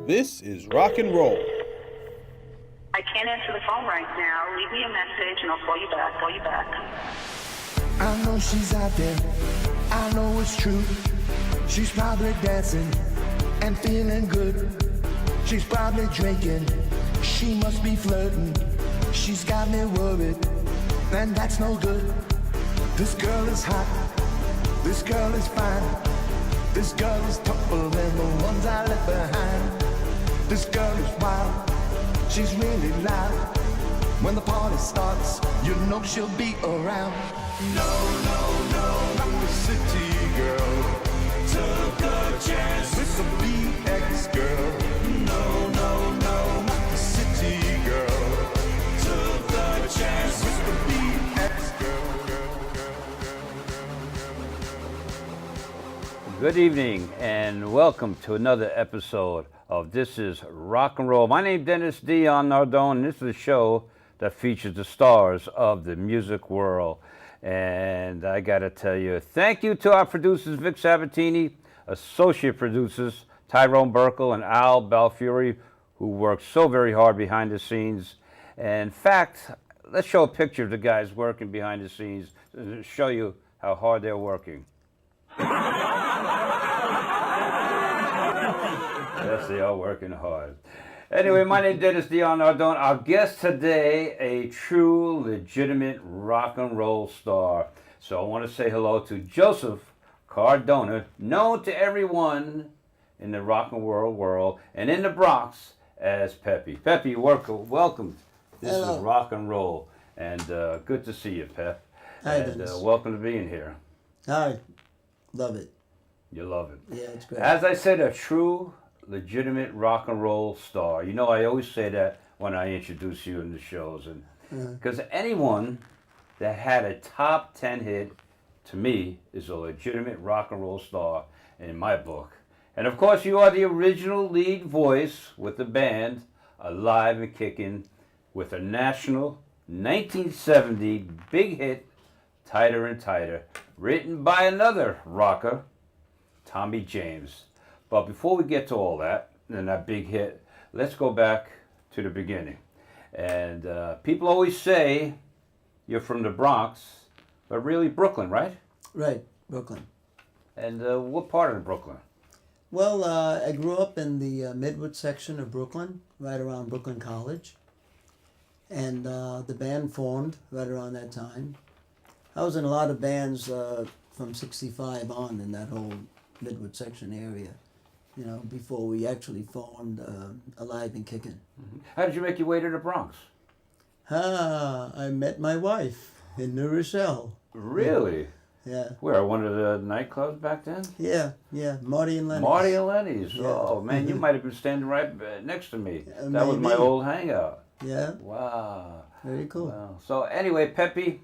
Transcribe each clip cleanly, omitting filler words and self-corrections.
This is rock and roll. I can't answer the phone right now. Leave me a message and I'll call you back. I know she's out there. I know it's true. She's probably dancing and feeling good. She's probably drinking. She must be flirting. She's got me worried, and that's no good. This girl is hot. This girl is fine. This girl is tougher than the ones I left behind. This girl is wild. She's really loud. When the party starts, you know she'll be around. No, not the city girl. Took a chance with the BX girl. No, not the city girl. Took a chance with the BX girl. Good evening and welcome to another episode of This is Rock and Roll. My name is Dennis Dion Nardone, and this is a show that features the stars of the music world. And I got to tell you, thank you to our producers, Vic Sabatini, associate producers, Tyrone Burkle and Al Balfieri, who work so very hard behind the scenes. And in fact, let's show a picture of the guys working behind the scenes to show you how hard they're working. Yes, they are working hard. Anyway, my name is Dennis Dion Nardone. Our guest today, a true, legitimate rock and roll star. So I want to say hello to Joseph Cardona, known to everyone in the rock and roll world and in the Bronx as Pepe. Pepe, welcome. This Hello. is rock and roll, and good to see you, Pep. Hi, And Dennis. welcome to being here. Hi, love it. You love it. Yeah, it's great. As I said, a true, legitimate rock and roll star. You know, I always say that when I introduce you in the shows, and because anyone that had a top 10 hit, to me, is a legitimate rock and roll star in my book. And of course, you are the original lead voice with the band Alive and Kickin', with a national 1970 big hit, Tighter and Tighter, written by another rocker, Tommy James. But before we get to all that, and that big hit, let's go back to the beginning. And people always say you're from the Bronx, but really Brooklyn, right? Right, Brooklyn. And what part of Brooklyn? Well, I grew up in the Midwood section of Brooklyn, right around Brooklyn College. And the band formed right around that time. I was in a lot of bands from 65 on in that whole Midwood section area, you know, before we actually formed Alive and Kickin'. How did you make your way to the Bronx? I met my wife in New Rochelle. Really? Yeah. Where, one of the nightclubs back then? Yeah, Marty and Lenny. Marty and Lenny's. Yeah. Oh, man, you might have been standing right next to me. That was my maybe. old hangout. Yeah, Wow. very cool. Wow. So anyway, Pepe,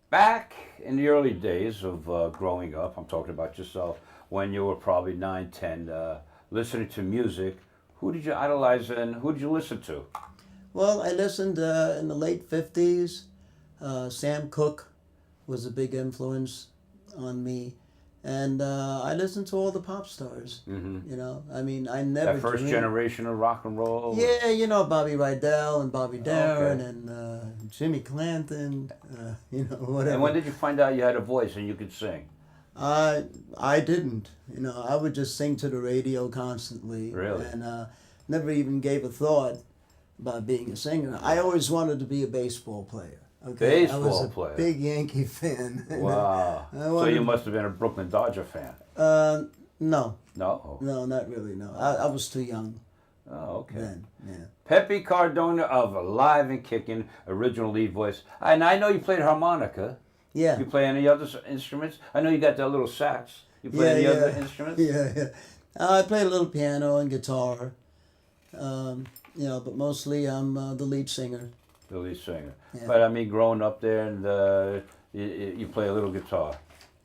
back in the early days of growing up, I'm talking about yourself, when you were probably 9, 10, listening to music, who did you idolize and who did you listen to? Well, I listened in the late 50s. Sam Cooke was a big influence on me. And I listened to all the pop stars. Mm-hmm. You know, I mean, I never That first dreamed- generation of rock and roll? Yeah, you know, Bobby Rydell and Bobby Darin Okay. and Jimmy Clanton, you know, whatever. And when did you find out you had a voice and you could sing? I didn't. You know, I would just sing to the radio constantly. Really? And never even gave a thought about being a singer. I always wanted to be a baseball player. Okay? I was Baseball a player. big Yankee fan. Wow. I So wanted- you must have been a Brooklyn Dodger fan. No, No? no, not really. No, I was too young Oh, okay. then. Yeah. Pepe Cardona of Alive and Kickin', original lead voice. And I know you played harmonica. Yeah. You play any other instruments? I know you got that little sax. You play any other instruments? Yeah. I play a little piano and guitar. You know, but mostly I'm the lead singer. The lead singer. Yeah. But I mean, growing up there, and you play a little guitar.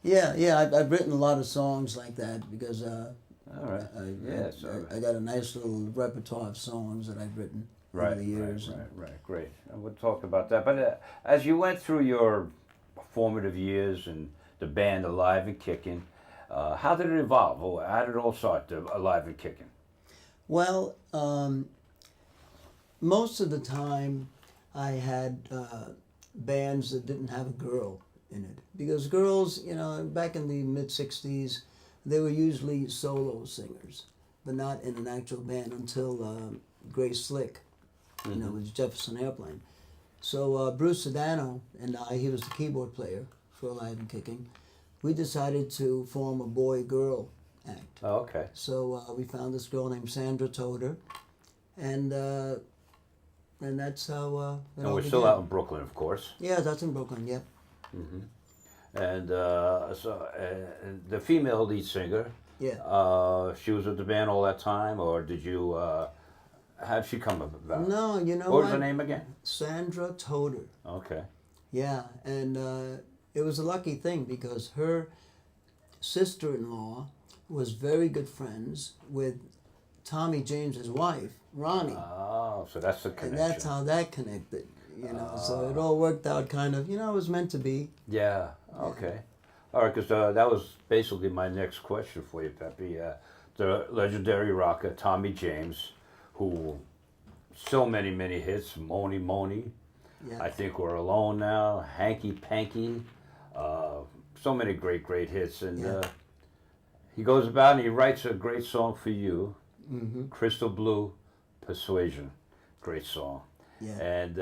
Yeah. I've written a lot of songs like that because All right. I got a nice little repertoire of songs that I've written over the years. Right. Great. And we'll talk about that. But as you went through your formative years and the band Alive and Kickin', how did it evolve? How did it all start, Alive and Kickin'? Well, most of the time I had bands that didn't have a girl in it. Because girls, back in the mid-60s, they were usually solo singers, but not in an actual band until Grace Slick, with Jefferson Airplane. So Bruce Sedano and I, he was the keyboard player for Alive and Kicking, we decided to form a boy-girl act. Oh, okay. So we found this girl named Sandra Toder, and that's how it And all we're still began. out in Brooklyn, of course. Yeah, that's in Brooklyn, yep. And the female lead singer, Yeah. she was with the band all that time, or did you? How'd she come about? No, you know What was her name again? Sandra Toder. Okay. Yeah, and it was a lucky thing because her sister-in-law was very good friends with Tommy James's wife, Ronnie. Oh, so that's the And connection. that's how that connected, So it all worked out kind of, it was meant to be. Yeah. Okay. All right, because that was basically my next question for you, Pepe. The legendary rocker Tommy James, who so many hits, Moni Moni. Yeah. I think we're alone now. Hanky Panky. So many great hits, and Yeah. he goes about and he writes a great song for you, Mm-hmm. Crystal Blue Persuasion. Great song. Yeah. And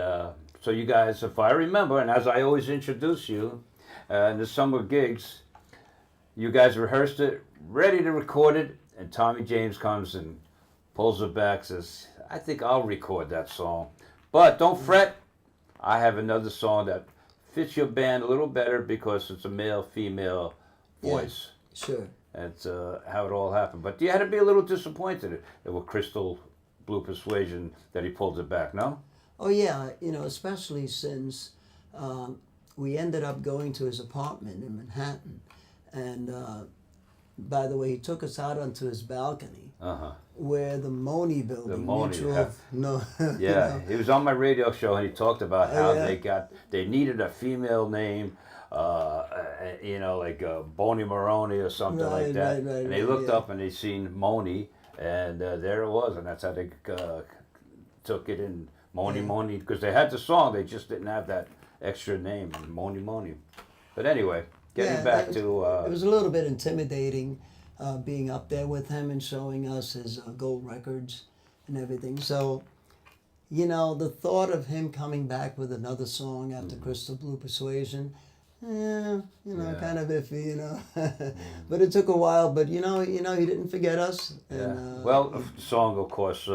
so you guys, if I remember, and as I always introduce you, in the summer gigs, you guys rehearsed it, ready to record it, and Tommy James comes and pulls it back, says, I think I'll record that song. But don't fret, I have another song that fits your band a little better because it's a male-female voice. Sure. That's how it all happened. But you had to be a little disappointed with Crystal Blue Persuasion that he pulled it back, no? Oh yeah, especially since we ended up going to his apartment in Manhattan, and by the way, he took us out onto his balcony, where the Moni building, The Moni, mutual, Yeah, he was on my radio show and he talked about how yeah. they needed a female name, like Boney Maroney or something like that. Right, And they looked yeah. up and they seen Moni, and there it was, and that's how they took it in Moni Yeah. Moni, because they had the song, they just didn't have that extra name, Moni Moni. But anyway, getting back to it was a little bit intimidating being up there with him and showing us his gold records and everything. So, the thought of him coming back with another song after Crystal Blue Persuasion, kind of iffy, But it took a while. But he didn't forget us. And, well, the song, of course,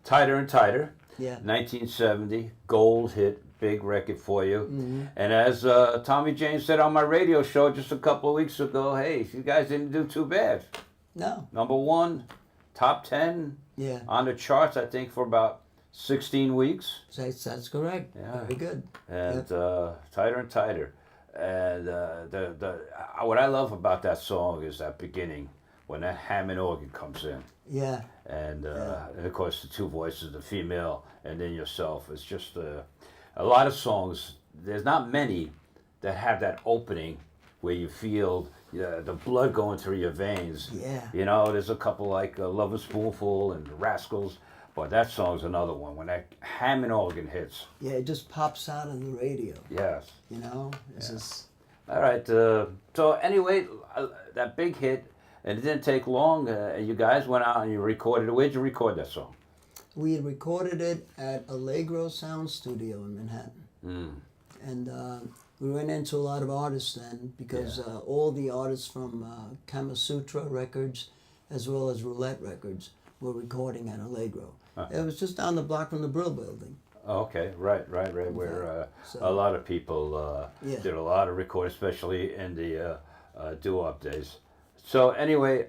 Tighter and Tighter. Yeah. 1970, gold hit, big record for you. Mm-hmm. And as Tommy James said on my radio show just a couple of weeks ago, hey, you guys didn't do too bad. No. Number one, top 10 Yeah. on the charts, I think, for about 16 weeks. That's correct. Yeah. Very good. And Tighter and Tighter. And what I love about that song is that beginning, when that Hammond organ comes in. Yeah. And of course the two voices, the female and then yourself. It's just a lot of songs. There's not many that have that opening where you feel the blood going through your veins. Yeah. There's a couple like Love and Spoonful and The Rascals, but that song's another one. When that Hammond organ hits. Yeah, it just pops out on the radio. Yes. It's just. All right. So anyway, that big hit. And it didn't take long. You guys went out and you recorded it. Where'd you record that song? We had recorded it at Allegro Sound Studio in Manhattan. And we ran into a lot of artists then because all the artists from Kama Sutra Records as well as Roulette Records were recording at Allegro. It was just down the block from the Brill Building. Oh, okay, right, where So- a lot of people did a lot of recording, especially in the doo-wop days. So anyway,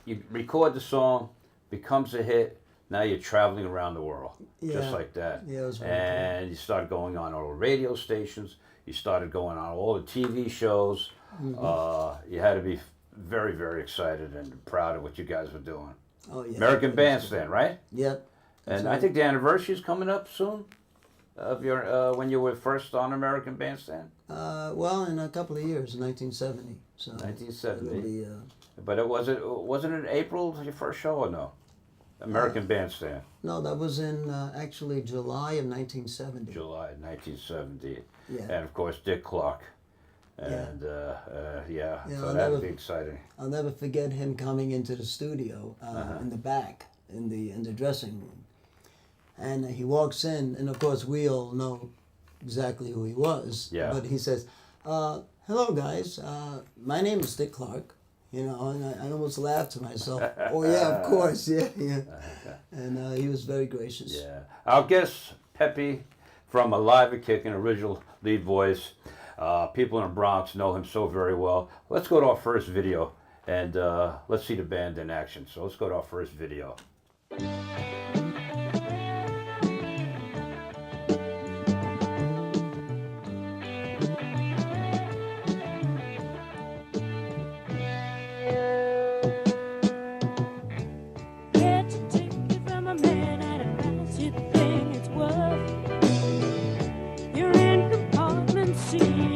you record the song, becomes a hit. Now you're traveling around the world, just Yeah. like that. Yeah, it was very and you started going on all the radio stations. You started going on all the TV shows. You had to be very excited and proud of what you guys were doing. Oh yeah. American Bandstand, right? Yep. And I think the anniversary is coming up soon of your when you were first on American Bandstand. Well, in a couple of years, 1970. So 1970. it'll be, But wasn't it April your first show or no? American Bandstand. No, that was in actually July of 1970. July 1970. Yeah. And of course Dick Clark. And so that'd be exciting. I'll never forget him coming into the studio in the back, in the dressing room. And he walks in, and of course we all know exactly who he was. Yeah. But he says, hello guys, my name is Dick Clark. You know, and I almost laughed to myself. Oh yeah, of course, yeah. And he was very gracious. Yeah. Our guest, Pepe, from Alive and Kickin', original lead voice. People in the Bronx know him so very well. Let's go to our first video, and let's see the band in action. So let's go to our first video.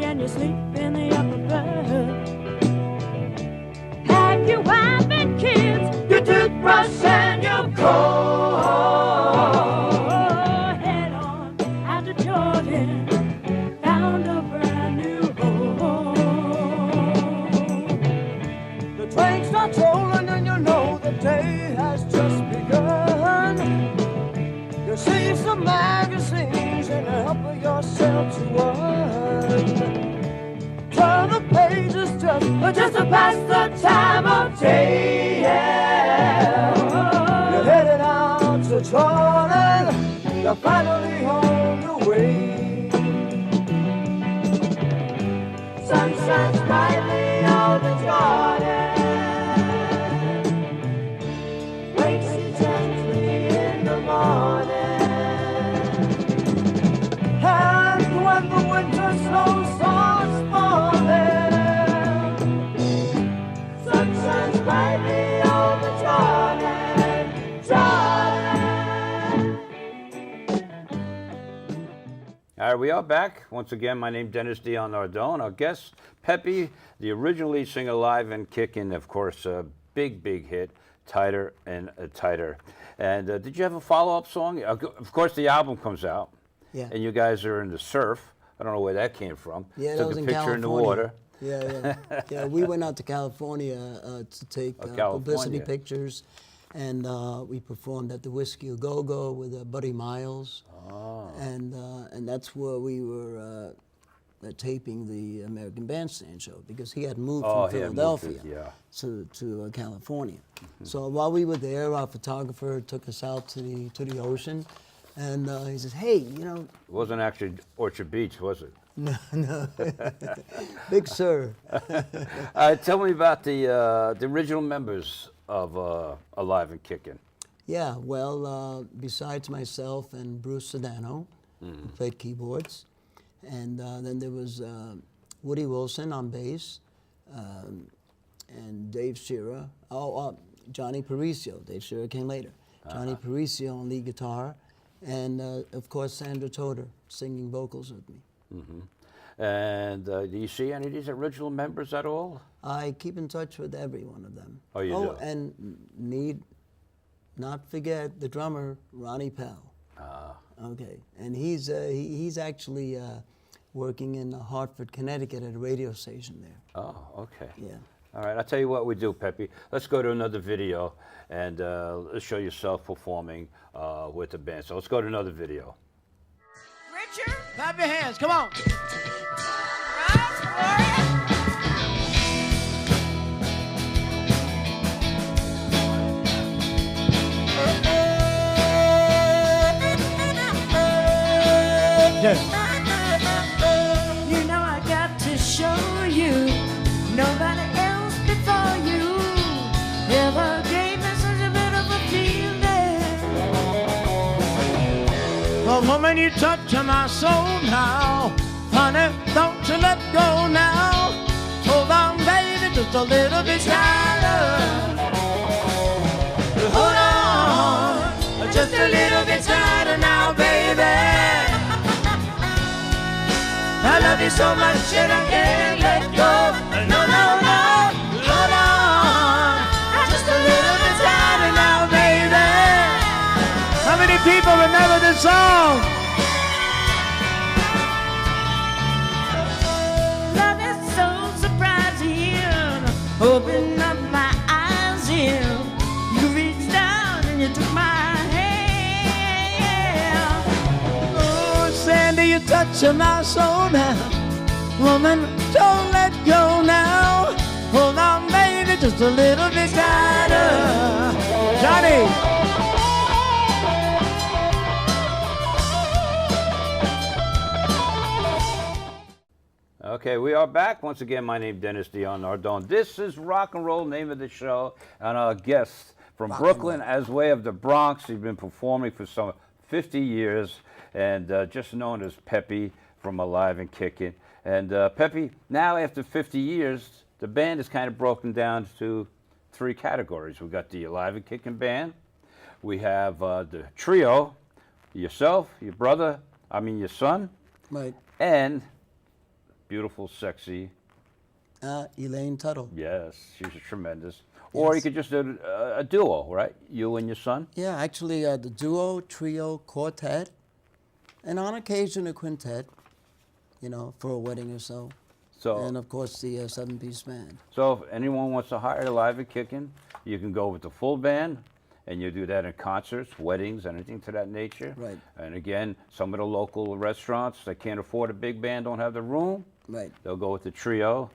And you sleep in the upper berth. Have your wife and kids, your toothbrush and your comb. Head on out to Jordan, found a brand new home. The train starts rolling and you know the day has just begun. You see some magazines and help yourself to one. Turn the pages just to pass the time of day. Yeah. You're headed out to Jordan. You're finally on your way. Sun shines brightly over Jordan. Wakes you gently in the morning. And when the winter snow starts falling, sun shines brightly over Jordan, Jordan. All right, we are back. Once again, my name is Dennis Dion Nardone. Our guest, Pepe, the original lead singer, Alive and Kickin', of course, a big, big hit, Tighter and Tighter. And did you have a follow-up song? Of course, the album comes out. Yeah. And you guys are in the surf. I don't know where that came from. Yeah, that Took was a in picture California. in the water. Yeah. Yeah, we went out to California to take publicity California. pictures, and we performed at the Whiskey A Go Go with Buddy Miles, and that's where we were taping the American Bandstand show because he had moved from Philadelphia to California. So while we were there, our photographer took us out to the ocean, and he says, "Hey, you know." It wasn't actually Orchard Beach, was it? No, Big Sur. Tell me about the original members of Alive and Kickin'. Yeah, well, besides myself and Bruce Sedano, who played keyboards, and then there was Woody Wilson on bass, and Dave Shearer. Johnny Paricio. Dave Shearer came later. Johnny Paricio on lead guitar, and of course Sandra Toder singing vocals with me. And do you see any of these original members at all? I keep in touch with every one of them. Oh, you do? And need not forget the drummer, Ronnie Pell. Okay, and he's actually working in Hartford, Connecticut at a radio station there. Oh, okay. Yeah. All right, I'll tell you what we do, Pepe. Let's go to another video and let's show yourself performing with the band. So let's go to another video. Richard, Clap your hands, come on. Ross, Gloria. You know I got to show you, nobody else before you ever gave me such a bit of a feeling. The woman you touch to my soul now, honey, don't you let go now. Hold on, baby, just a little bit tighter. Hold on, just a little bit tighter now, baby. I love you so much that I can't let go. No, no, no, hold on. people remember this song. Love is so surprising. Open up my eyes and you reached down and you took my hand. Oh, Sandy, you touch my soul now. Woman, don't let go now. Hold on, baby, just a little bit tighter. Johnny. Okay, we are back. Once again, my name is Dennis Dion Nardone. This is Rock and Roll, name of the show. And our guest from Brooklyn, as way of the Bronx. He's been performing for some 50 years and just known as Pepe from Alive and Kickin. And Pepe, now after 50 years, the band is kind of broken down to 3 categories. We got the Alive and Kickin band. We have the trio, yourself, your brother, your son, Right. and beautiful, sexy. Elaine Tuttle. Yes, she's tremendous. Or you could just do a duo, right? You and your son? Yeah, actually, the duo, trio, quartet, and on occasion a quintet, for a wedding or so. And of course, the 7-piece band. So if anyone wants to hire Alive and Kickin, you can go with the full band, and you do that in concerts, weddings, anything to that nature. Right. And again, some of the local restaurants that can't afford a big band, don't have the room. Right. They'll go with the trio,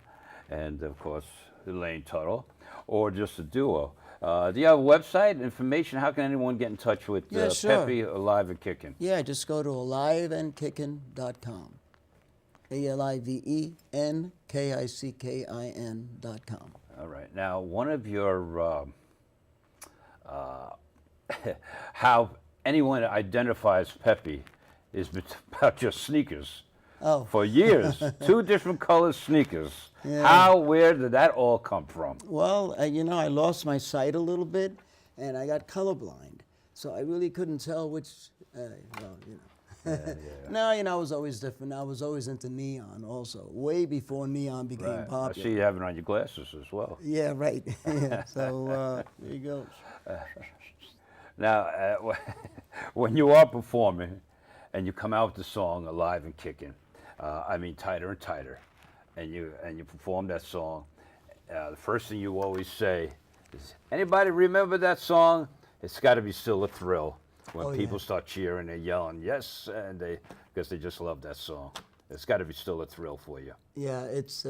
and of course, Elaine Tuttle, or just a duo. Do you have a website, information? How can anyone get in touch with sure. Pepe Alive and Kickin? Yeah, just go to aliveandkickin.com. ALIVENKICKIN.com. All right. Now, one of your how anyone identifies Pepe is about your sneakers. Oh. For years, 2 different color sneakers. Yeah. Where did that all come from? Well, I lost my sight a little bit, and I got colorblind, so I really couldn't tell which. No, I was always different. I was always into neon, also, way before neon became Right. popular. I see you have it on your glasses as well. Yeah, right. Yeah. So there you go. Now, when you are performing, and you come out with the song "Alive and Kickin'," Tighter and Tighter, and you perform that song, the first thing you always say is, "Anybody remember that song? It's got to be still a thrill." When people start cheering, they're yelling, "Yes," and because they just love that song. It's got to be still a thrill for you. Yeah, it's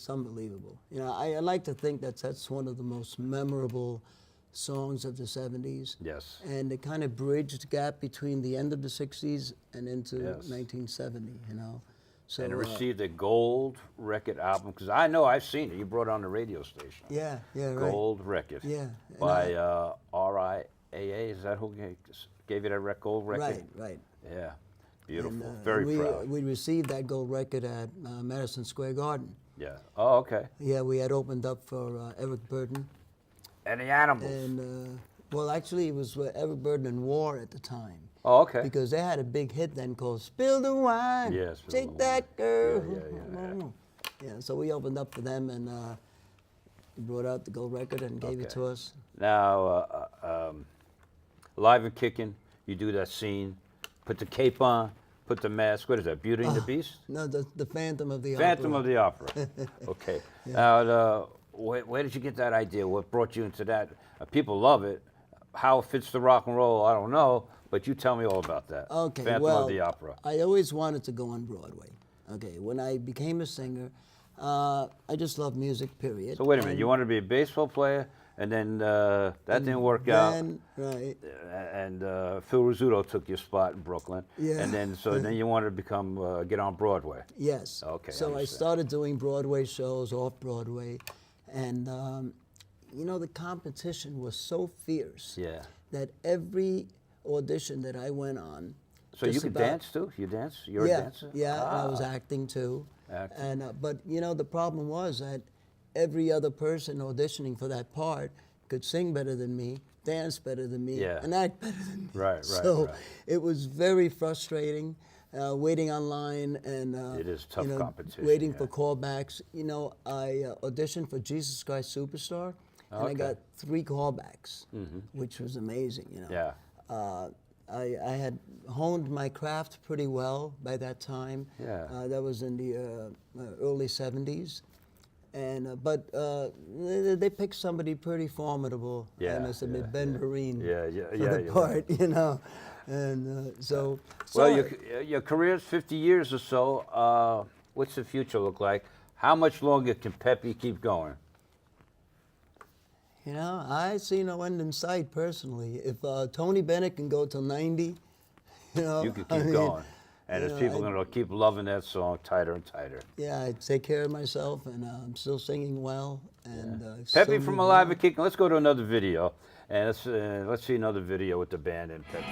unbelievable. I like to think that's one of the most memorable songs of the 70s. Yes. And it kind of bridged the gap between the end of the 60s and into Yes. 1970, So, And it received a gold record album, because I know I've seen it. You brought it on the radio station. Yeah, right. Gold record. Yeah. By RIAA, is that who gave you that gold record? Right. Yeah. Beautiful. And, Very proud. We received that gold record at Madison Square Garden. Yeah. Oh, okay. Yeah, we had opened up for Eric Burden. And the Animals. And, well, actually, it was Eric Burden and War at the time. Oh, okay. Because they had a big hit then called Spill the Wine. Yes. Take that, girl. Yeah. Yeah, so we opened up for them and brought out the gold record and gave it to us. Now, Live and Kickin', you do that scene, put the cape on, put the mask. What is that, Beauty and the Beast? No, the Phantom of the Phantom Opera. of the Opera. Okay. Now, where did you get that idea? What brought you into that? People love it. How it fits the rock and roll, I don't know. But you tell me all about that. Okay, Phantom of the Opera. I always wanted to go on Broadway. Okay, when I became a singer, I just love music, period. So wait a minute, you wanted to be a baseball player, and then that didn't work out. Right. And Phil Rizzuto took your spot in Brooklyn. Yeah. And then then you wanted to become get on Broadway. Yes. Okay. So I started doing Broadway shows off Broadway, and the competition was so fierce. Yeah. That every audition that I went on. So you could dance too? You dance? You're a dancer? Yeah, and I was acting too. Acting. And but the problem was that every other person auditioning for that part could sing better than me, dance better than me, and act better than me. Right. So it was very frustrating, waiting online and it is tough competition. Waiting for callbacks. I auditioned for Jesus Christ Superstar, and I got 3 callbacks, which was amazing. Yeah. I had honed my craft pretty well by that time. Yeah. That was in the early 70s. And they picked somebody pretty formidable. Yeah, I must admit, yeah, Ben yeah. Vereen Yeah, for the yeah. part, you know. And so Well, your career's 50 years or so. What's the future look like? How much longer can Pepe keep going? you know, I see no end in sight personally. If Tony Bennett can go till 90, you know, You can I keep mean, going. And you there's know, people going to keep loving that song tighter and tighter. Yeah, I take care of myself, and I'm still singing well. And Pepe still from moving Alive on. and Kickin'. Let's go to another video. And let's see another video with the band and Pepe.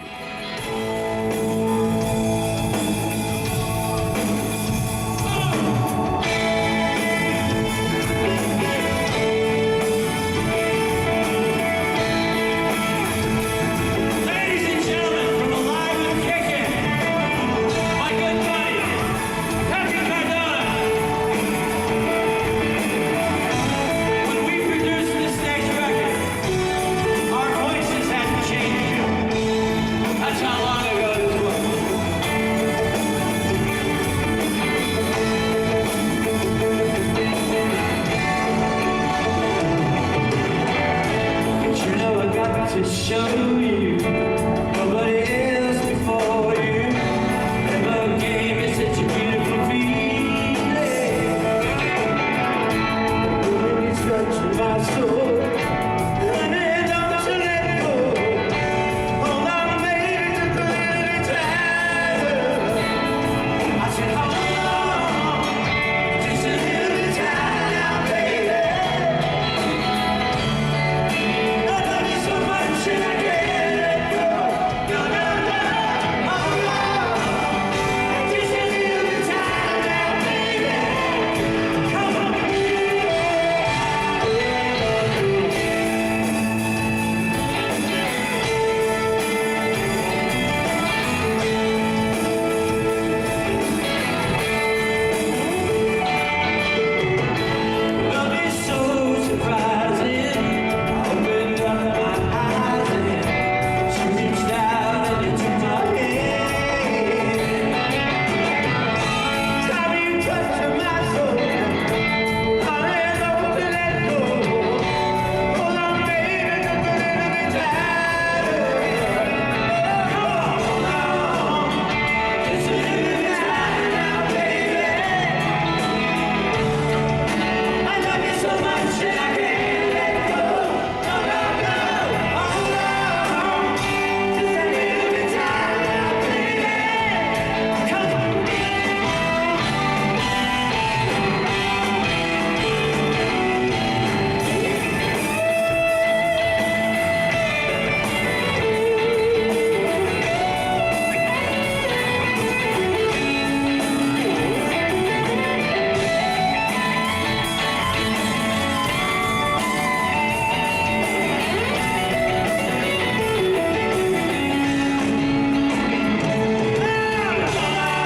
Ladies and gentlemen, from Alive and Kickin', my good buddy, Pepe Cardona. When we produced this next record, our voices hadn't changed. That's how long ago this was. But you know I got to show you nobody else before you ever gave me such a beautiful feeling. When it's touching my soul, and it doesn't let go. Hold on, baby, just a little time. I said, hold on, just a little time now, baby. I love you so much and I can't let go. No, no, no. Oh, no. Just a little time now, baby. Come on. Love is so surprising. I opened up my eyes and she reached out and you took my hand. Time you touched my soul, I had no to let go. Hold on, baby, just a little bit tighter. Hold on, just a little bit tighter now, baby. I love you so much and I can't let go. No, no, no. Hold on, just a little bit tighter now, baby. Come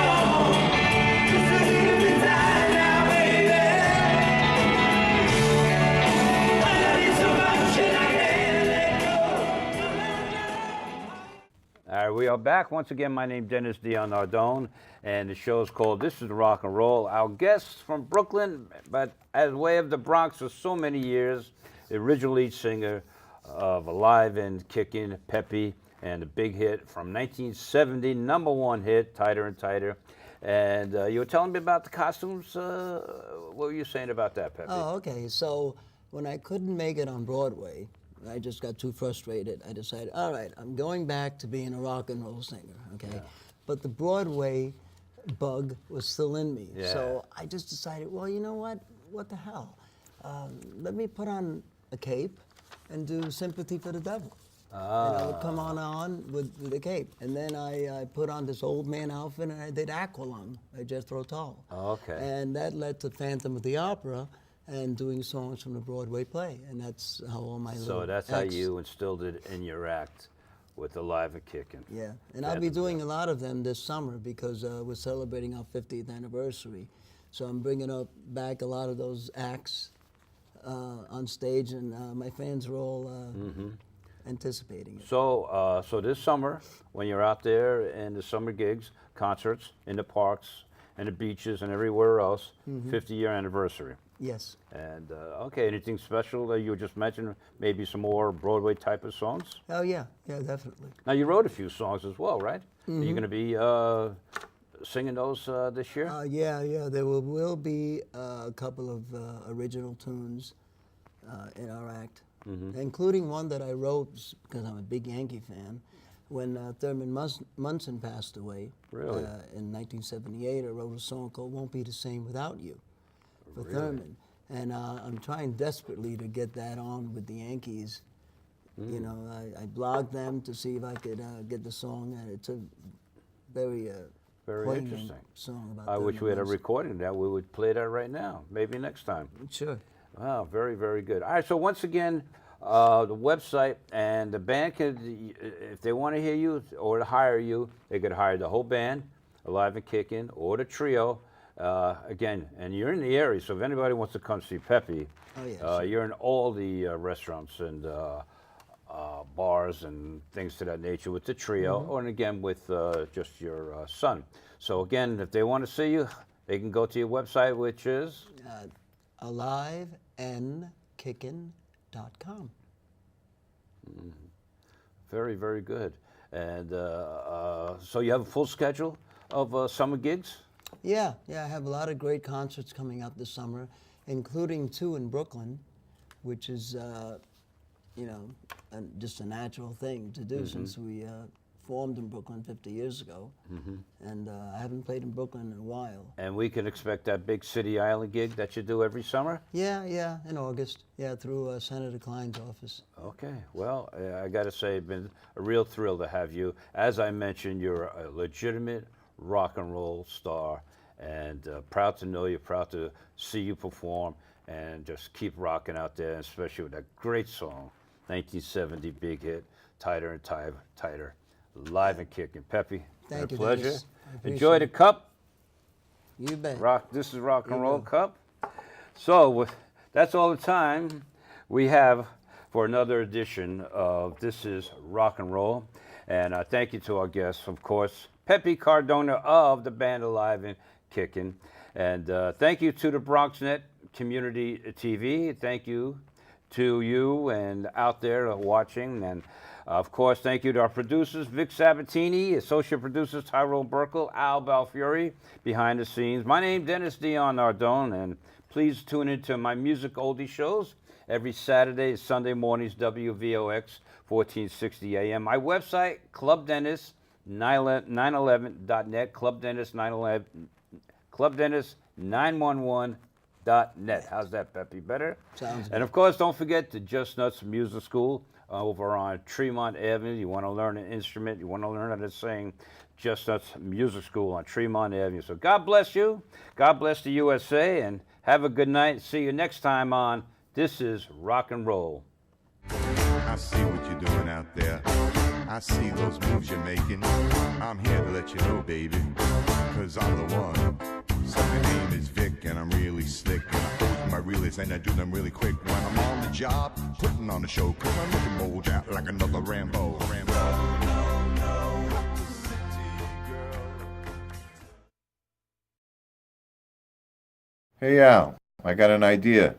on. Just a little bit tighter now, baby. I love you so much and I can't let go. All right, we are back. Once again, my name's Dennis Dion Nardone, and the show's called This is Rock and Roll. Our guests from Brooklyn, but as way of the Bronx for so many years, the original lead singer of Alive and Kickin', Pepe, and the big hit from 1970, #1 hit, Tighter and Tighter. And you were telling me about the costumes. What were you saying about that, Pepe? Oh, okay. So when I couldn't make it on Broadway, I just got too frustrated. I decided, all right, I'm going back to being a rock and roll singer, okay? But the Broadway bug was still in me. Yeah. So I just decided, well, you know what? What the hell? Let me put on a cape and do Sympathy for the Devil. And I would come on with the cape. And then I put on this old man outfit and I did Aqualung by Jethro Tull. Okay. And that led to Phantom of the Opera and doing songs from the Broadway play. And that's how all my So little that's how acts- you instilled it in your act with Alive and Kickin'. Yeah, and I'll be doing a lot of them this summer because we're celebrating our 50th anniversary. So I'm bringing back a lot of those acts on stage, and my fans are all anticipating it. So, so this summer, when you're out there in the summer gigs, concerts, in the parks, and the beaches, and everywhere else, 50-year anniversary. Yes. And okay, anything special that you just mentioned? Maybe some more Broadway type of songs. Oh yeah, yeah, definitely. Now you wrote a few songs as well, right? Are you going to be singing those this year? Yeah. There will be a couple of original tunes in our act, including one that I wrote because I'm a big Yankee fan. When Thurman Munson passed away Really? In 1978, I wrote a song called "Won't Be the Same Without You" for Thurman, and I'm trying desperately to get that on with the Yankees. You know, I blogged them to see if I could get the song, and it's a very Very poignant interesting. song about. I wish Thurman we had a Munson. recording of that. We would play that right now. Maybe next time. Sure. Wow, very, very good. All right, so once again, the website and the band could, if they want to hear you or to hire you, they could hire the whole band, Alive and Kickin, or the trio. Again, and you're in the area, so if anybody wants to come see Pepe, sure. you're in all the restaurants and bars and things to that nature with the trio, or and again with just your son. So again, if they want to see you, they can go to your website, which is AliveandKickin.com. very, very good. And so you have a full schedule of summer gigs? Yeah, I have a lot of great concerts coming up this summer, including 2 in Brooklyn, which is, you know, just a natural thing to do since we formed in Brooklyn 50 years ago. And I haven't played in Brooklyn in a while. And we can expect that big City Island gig that you do every summer? Yeah, in August. Yeah, through Senator Klein's office. Okay, well, I got to say, it's been a real thrill to have you. As I mentioned, you're a legitimate rock and roll star, and proud to know you, proud to see you perform, and just keep rocking out there, especially with that great song, 1970 big hit, Tighter and Tighter, Live and Kickin. Pepe, Thank you, pleasure. Dennis. I appreciate Enjoy the it. cup. You bet. This is Rock and Roll Cup. So that's all the time we have for another edition of This is Rock and Roll. And thank you to our guests, of course, Pepe Cardona of the band Alive and Kickin. And thank you to the BronxNet Community TV. Thank you to you and out there watching. And of course, thank you to our producers, Vic Sabatini, associate producers, Tyrone Burkle, Al Balfieri, behind the scenes. My name is Dennis Dion Nardone, and please tune into my music oldie shows every Saturday and Sunday mornings, WVOX 1460 AM. My website, clubdennis911.net, clubdennis911.net. How's that, Pepe? Better? Sounds good. And of course, don't forget the Just Nuts Music School over on Tremont Avenue. You want to learn an instrument, you want to learn how to sing, Just Nuts Music School on Tremont Avenue. So God bless you, God bless the USA, and have a good night. See you next time on This is Rock and Roll. I see what you're doing out there. I see those moves you're making. I'm here to let you know, baby, cause I'm the one. So my name is Vic, and I'm really slick, and I go to my reels and I do them really quick. When I'm on the job, putting on the show, cause I'm looking mold out like another Rambo. Hey Al, I got an idea.